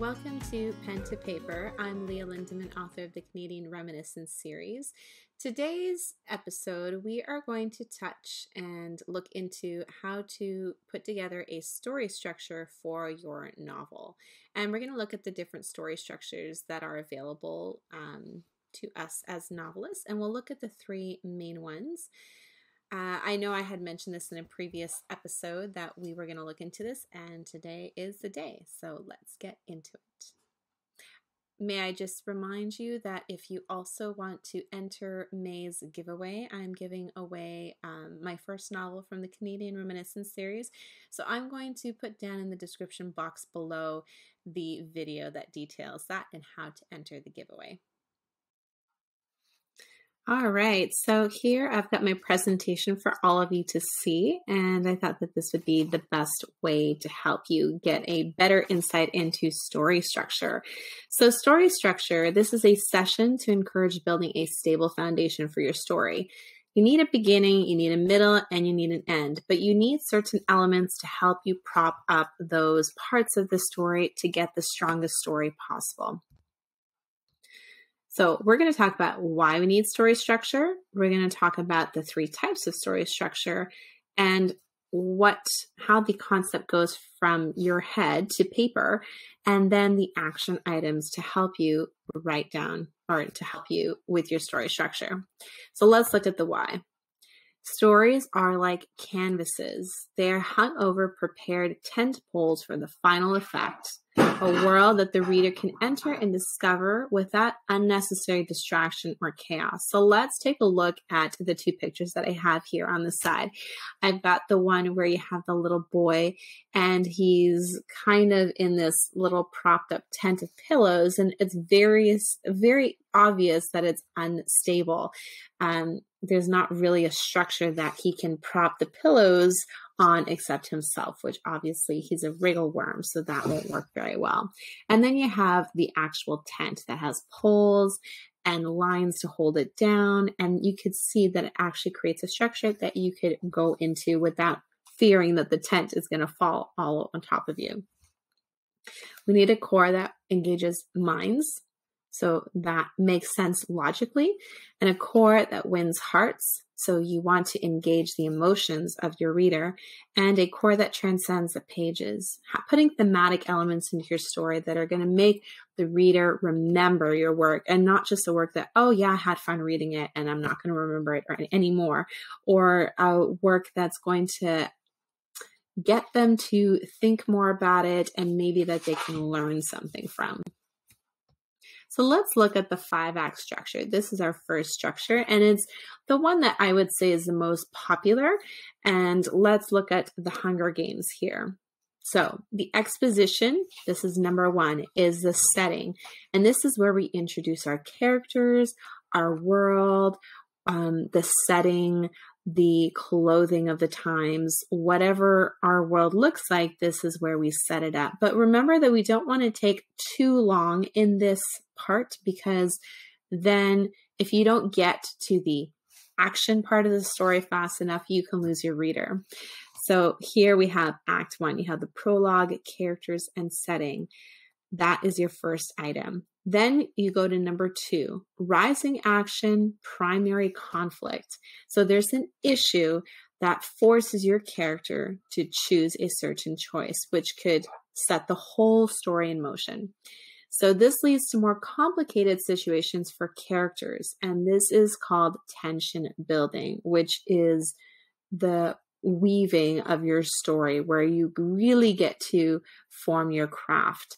Welcome to Pen to Paper. I'm Leah Lindeman, author of the Canadian Reminiscence series. Today's episode, we are going to touch and look into how to put together a story structure for your novel. And we're going to look at the different story structures that are available to us as novelists, and we'll look at the three main ones. I know I had mentioned this in a previous episode that we were going to look into this, and today is the day, so let's get into it. May I just remind you that if you also want to enter May's giveaway, I'm giving away my first novel from the Canadian Reminiscence series. So I'm going to put down in the description box below the video that details that and how to enter the giveaway. All right, so here I've got my presentation for all of you to see, and I thought that this would be the best way to help you get a better insight into story structure. So story structure, this is a session to encourage building a stable foundation for your story. You need a beginning, you need a middle, and you need an end, but you need certain elements to help you prop up those parts of the story to get the strongest story possible. So we're going to talk about why we need story structure. We're going to talk about the three types of story structure and how the concept goes from your head to paper, and then the action items to help you write down or to help you with your story structure. So let's look at the why. Stories are like canvases. They are hung over prepared tent poles for the final effect, a world that the reader can enter and discover without unnecessary distraction or chaos. So let's take a look at the two pictures that I have here on the side. I've got the one where you have the little boy and he's kind of in this little propped up tent of pillows, and it's very obvious that it's unstable. There's not really a structure that he can prop the pillows on except himself, which obviously he's a wriggle worm, so that won't work very well. And then you have the actual tent that has poles and lines to hold it down, and you could see that it actually creates a structure that you could go into without fearing that the tent is going to fall all on top of you. We need a core that engages minds, so that makes sense logically, and a core that wins hearts. So you want to engage the emotions of your reader, and a core that transcends the pages, putting thematic elements into your story that are going to make the reader remember your work, and not just a work that, oh yeah, I had fun reading it and I'm not going to remember it anymore, or a work that's going to get them to think more about it and maybe that they can learn something from. So let's look at the 5-act structure. This is our first structure, and it's the one that I would say is the most popular. And let's look at the Hunger Games here. So the exposition, this is number 1, is the setting. And this is where we introduce our characters, our world, the setting, the clothing of the times, whatever our world looks like, this is where we set it up. But remember that we don't want to take too long in this part, because then if you don't get to the action part of the story fast enough, you can lose your reader. So here we have Act 1. You have the prologue, characters, and setting. That is your first item. Then you go to number 2, rising action, primary conflict. So there's an issue that forces your character to choose a certain choice, which could set the whole story in motion. So this leads to more complicated situations for characters, and this is called tension building, which is the weaving of your story where you really get to form your craft.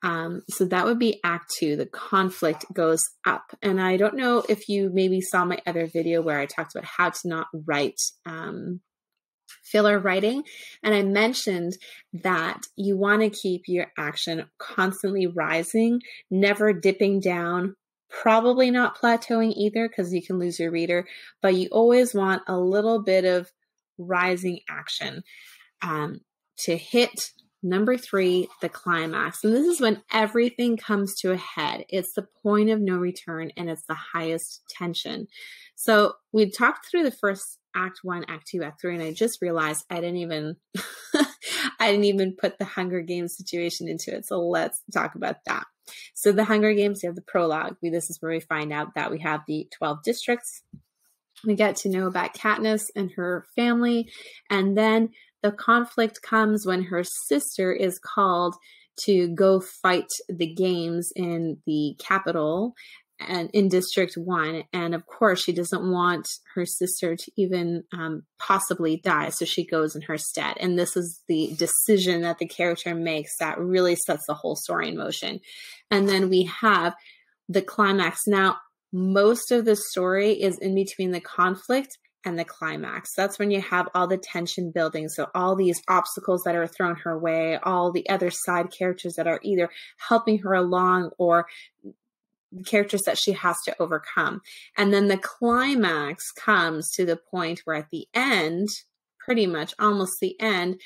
So that would be Act 2. The conflict goes up. And I don't know if you maybe saw my other video where I talked about how to not write filler writing. And I mentioned that you want to keep your action constantly rising, never dipping down, probably not plateauing either, because you can lose your reader, but you always want a little bit of rising action to hit number 3, the climax. And this is when everything comes to a head. It's the point of no return, and it's the highest tension. So we talked through the first Act 1, Act 2, Act 3, and I just realized I didn't even I didn't even put the Hunger Games situation into it. So let's talk about that. So the Hunger Games, you have the prologue. This is where we find out that we have the 12 districts. We get to know about Katniss and her family. And then the conflict comes when her sister is called to go fight the games in the capital and in District 1. And of course, she doesn't want her sister to even possibly die. So she goes in her stead. And this is the decision that the character makes that really sets the whole story in motion. And then we have the climax. Now, most of the story is in between the conflict and the climax. That's when you have all the tension building. So all these obstacles that are thrown her way, all the other side characters that are either helping her along or characters that she has to overcome. And then the climax comes to the point where at the end, pretty much almost the end,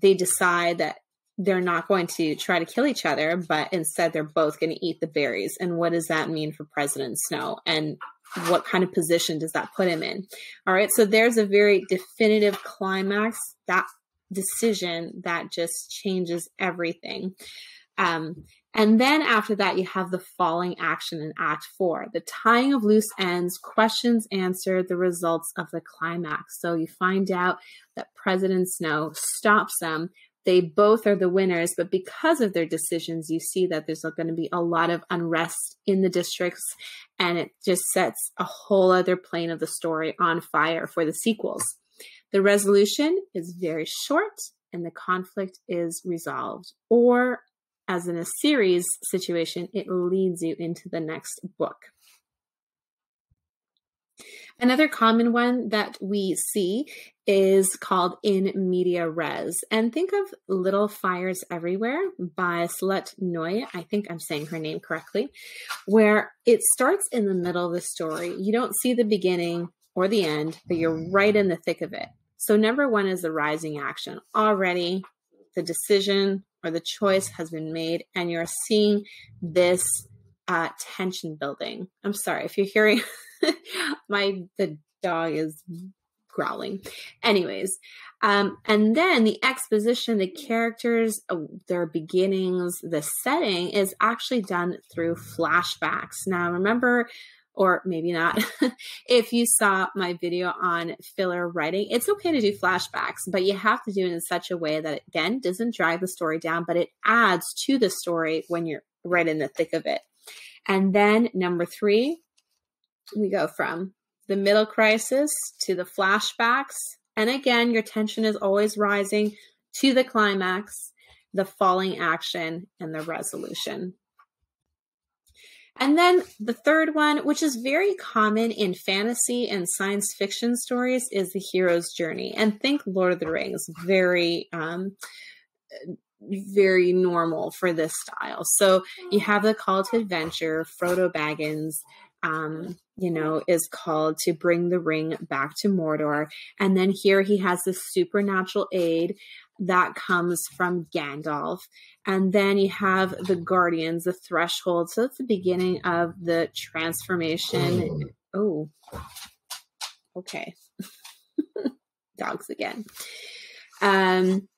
they decide that they're not going to try to kill each other, but instead they're both going to eat the berries. And what does that mean for President Snow? And what kind of position does that put him in? All right. So there's a very definitive climax, that decision that just changes everything. And then after that, you have the falling action in Act 4, the tying of loose ends, questions answered, the results of the climax. So you find out that President Snow stops them. They both are the winners, but because of their decisions, you see that there's going to be a lot of unrest in the districts, and it just sets a whole other plane of the story on fire for the sequels. The resolution is very short, and the conflict is resolved. Or, as in a series situation, it leads you into the next book. Another common one that we see is called In Media Res. And think of Little Fires Everywhere by Celeste Noy. I think I'm saying her name correctly, where it starts in the middle of the story. You don't see the beginning or the end, but you're right in the thick of it. So number one is the rising action. Already the decision or the choice has been made, and you're seeing this tension building. I'm sorry if you're hearing the dog is growling. Anyways, and then the exposition, the characters, their beginnings, the setting is actually done through flashbacks. Now remember, or maybe not, if you saw my video on filler writing, it's okay to do flashbacks, but you have to do it in such a way that, again, doesn't drag the story down, but it adds to the story when you're right in the thick of it. And then number 3, we go from the middle crisis to the flashbacks. And again, your tension is always rising to the climax, the falling action, and the resolution. And then the third one, which is very common in fantasy and science fiction stories, is the hero's journey. And think Lord of the Rings, very normal for this style. So you have the call to adventure. Frodo Baggins, is called to bring the ring back to Mordor. And then here he has this supernatural aid that comes from Gandalf. And then you have the Guardians, the Threshold. So it's the beginning of the transformation. Oh, okay. Dogs again. And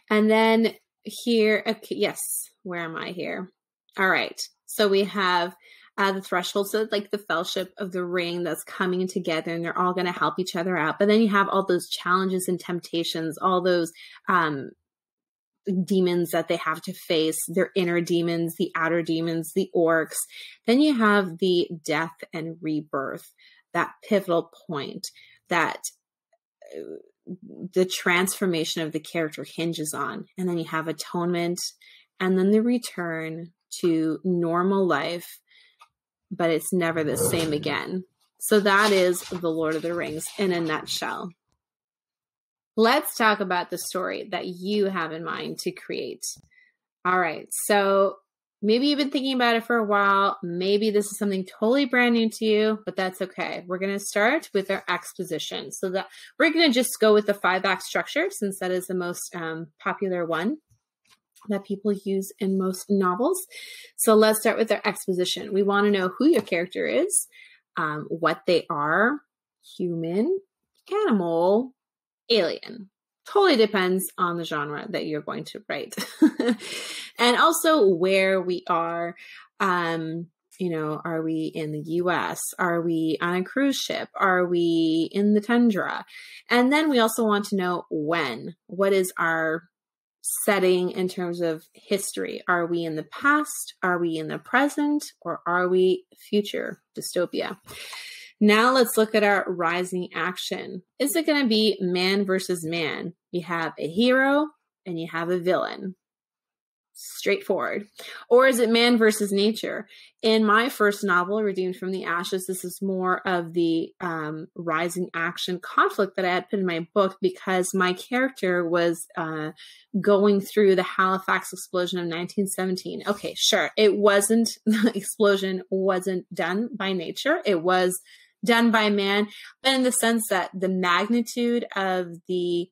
then here, okay, yes, where am I here? All right. So we have the Threshold, so like the Fellowship of the Ring that's coming together, and they're all going to help each other out. But then you have all those challenges and temptations, all those demons that they have to face, their inner demons, the outer demons, the orcs. Then you have the death and rebirth, that pivotal point that the transformation of the character hinges on. And then you have atonement, and then the return to normal life, but it's never the same again. So that is The Lord of the Rings in a nutshell. Let's talk about the story that you have in mind to create. All right. So maybe you've been thinking about it for a while. Maybe this is something totally brand new to you, but that's okay. We're going to start with our exposition. So that we're going to just go with the 5-act structure, since that is the most popular one that people use in most novels. So let's start with our exposition. We want to know who your character is, what they are, human, animal, alien. Totally depends on the genre that you're going to write. And also where we are. You know, are we in the US? Are we on a cruise ship? Are we in the tundra? And then we also want to know when. What is our setting in terms of history? Are we in the past? Are we in the present? Or are we future dystopia? Now let's look at our rising action. Is it going to be man versus man? You have a hero and you have a villain. Straightforward. Or is it man versus nature? In my first novel, Redeemed from the Ashes, this is more of the rising action conflict that I had put in my book because my character was going through the Halifax explosion of 1917. Okay, sure. The explosion wasn't done by nature. It was done by man, but in the sense that the magnitude of the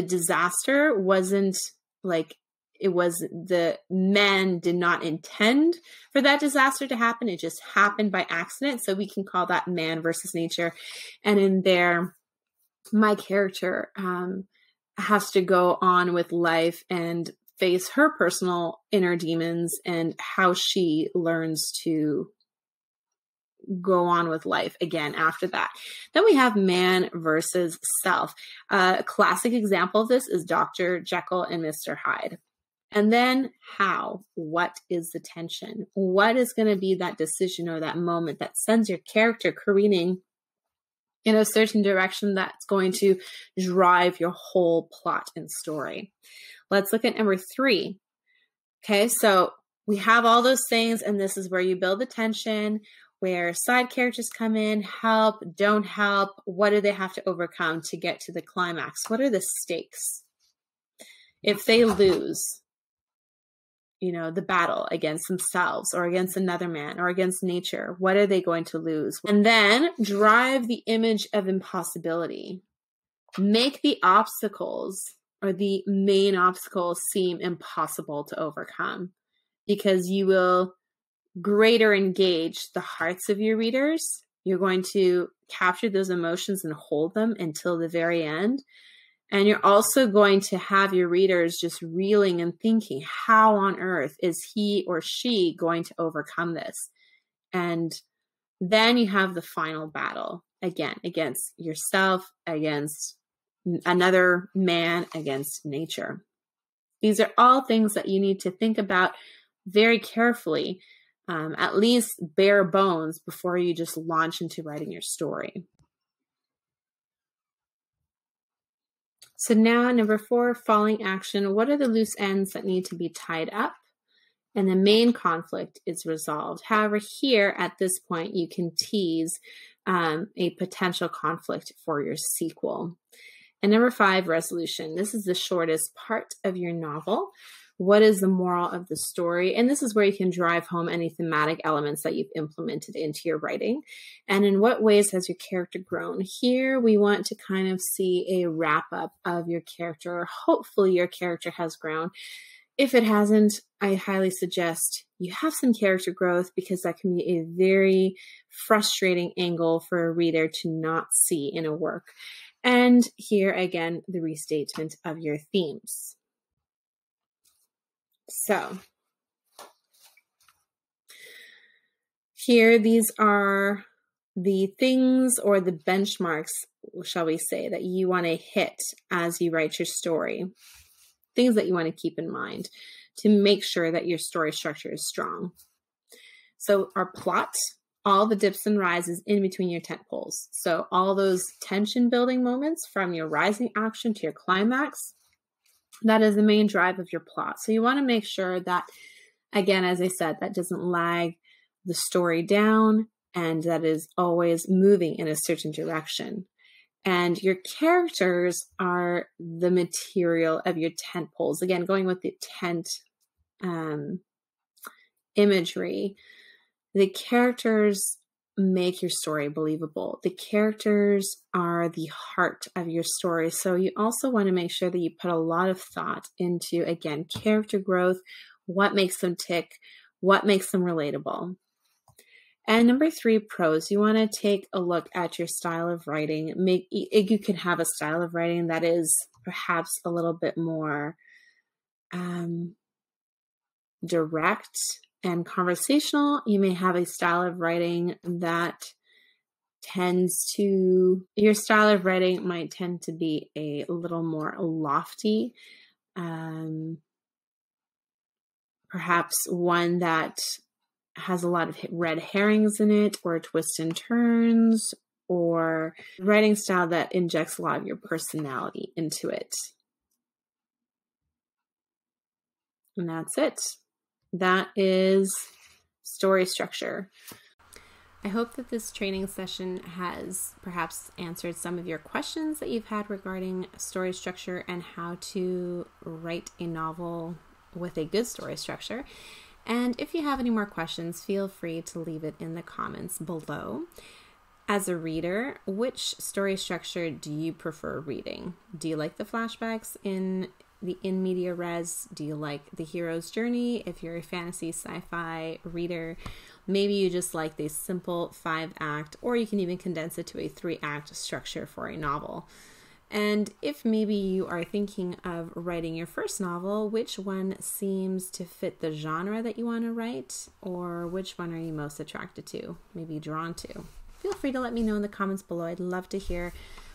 disaster wasn't like it was, the men did not intend for that disaster to happen. It just happened by accident. So we can call that man versus nature. And in there, my character has to go on with life and face her personal inner demons and how she learns to go on with life again after that. Then we have man versus self. A classic example of this is Dr. Jekyll and Mr. Hyde. And then how? What is the tension? What is going to be that decision or that moment that sends your character careening in a certain direction that's going to drive your whole plot and story? Let's look at number 3. Okay, so we have all those things, and this is where you build the tension, where side characters come in, help, don't help. What do they have to overcome to get to the climax? What are the stakes? If they lose, you know, the battle against themselves or against another man or against nature, what are they going to lose? And then drive the image of impossibility. Make the obstacles or the main obstacles seem impossible to overcome, because you will greater engage the hearts of your readers. You're going to capture those emotions and hold them until the very end. And you're also going to have your readers just reeling and thinking, how on earth is he or she going to overcome this? And then you have the final battle, again, against yourself, against another man, against nature. These are all things that you need to think about very carefully, at least bare bones, before you just launch into writing your story. So now number 4, falling action. What are the loose ends that need to be tied up? And the main conflict is resolved. However, here at this point, you can tease a potential conflict for your sequel. And number 5, resolution. This is the shortest part of your novel. What is the moral of the story? And this is where you can drive home any thematic elements that you've implemented into your writing. And in what ways has your character grown? Here, we want to kind of see a wrap up of your character. Hopefully your character has grown. If it hasn't, I highly suggest you have some character growth, because that can be a very frustrating angle for a reader to not see in a work. And here again, the restatement of your themes. So here, these are the things or the benchmarks, shall we say, that you want to hit as you write your story. Things that you want to keep in mind to make sure that your story structure is strong. So our plot, all the dips and rises in between your tent poles. So all those tension building moments from your rising action to your climax, that is the main drive of your plot. So you want to make sure that, again, as I said, that doesn't lag the story down and that is always moving in a certain direction. And your characters are the material of your tent poles. Again, going with the tent imagery, the characters make your story believable. The characters are the heart of your story. So you also want to make sure that you put a lot of thought into, again, character growth, what makes them tick, what makes them relatable. And number 3, pros. You want to take a look at your style of writing. You can have a style of writing that is perhaps a little bit more direct and conversational. You may have a style of writing that your style of writing might tend to be a little more lofty. Perhaps one that has a lot of red herrings in it, or twists and turns, or writing style that injects a lot of your personality into it. And that's it. That is story structure. I hope that this training session has perhaps answered some of your questions that you've had regarding story structure and how to write a novel with a good story structure. And if you have any more questions, feel free to leave it in the comments below. As a reader, which story structure do you prefer reading? Do you like the flashbacks in the in media res? Do you like the hero's journey? If you're a fantasy sci-fi reader, maybe you just like the simple 5-act, or you can even condense it to a 3-act structure for a novel. And if maybe you are thinking of writing your first novel, which one seems to fit the genre that you want to write, or which one are you most attracted to, maybe drawn to? Feel free to let me know in the comments below. I'd love to hear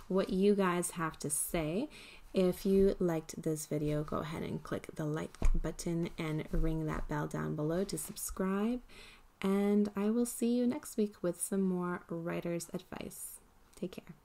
what you guys have to say. If you liked this video, go ahead and click the like button and ring that bell down below to subscribe. And I will see you next week with some more writer's advice. Take care.